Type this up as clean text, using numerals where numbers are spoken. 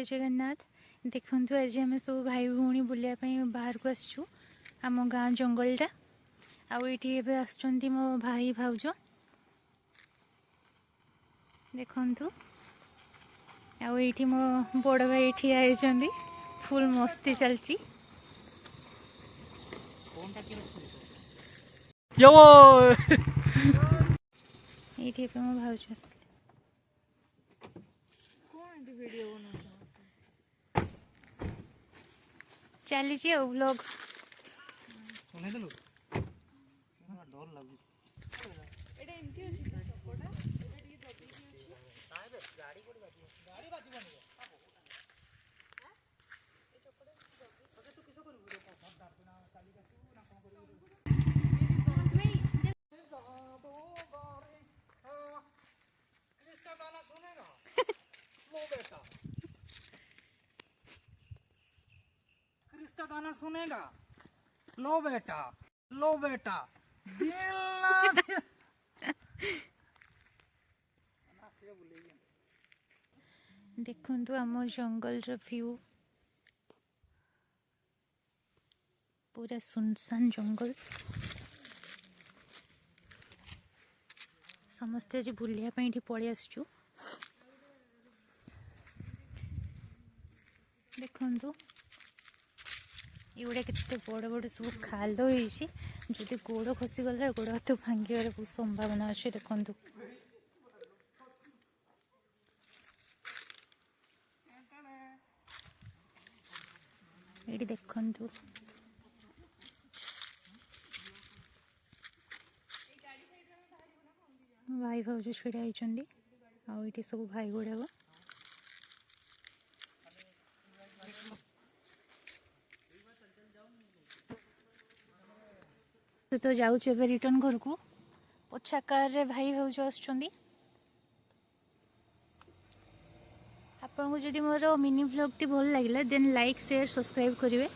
जगन्नाथ। देखु आज आम सब भाई भौणी बुलायापी बाहर को आसचु आम गाँ जंगलटा आईटी आसुँच मो भाई भाउज देखु आईटी मो बड़ भाई ठिया होती फुल मस्ती चलती ये मो भाउज चली व्लॉग का गाना सुनेगा। लो बेटा दिल ना देखु आम जंगल व्यू पूरा सुनसान जंगल समस्ते आज बुलायापी पलि आसचु देखु ये केते बड़ बड़ सब खाल होती गोड़ खसीगला गोड़ हाथ भांगार बहुत संभावना अच्छे देखु ये देखु भाई भाउज छिड़ा होती सब भाई गुड़ाक तो जाऊँ रिटर्न घर को पछा कार रे भाई भाउज आसुँच आपको जदि मोर मिनी व्लॉग टी भल लगे देन लाइक शेयर सब्सक्राइब करेंगे।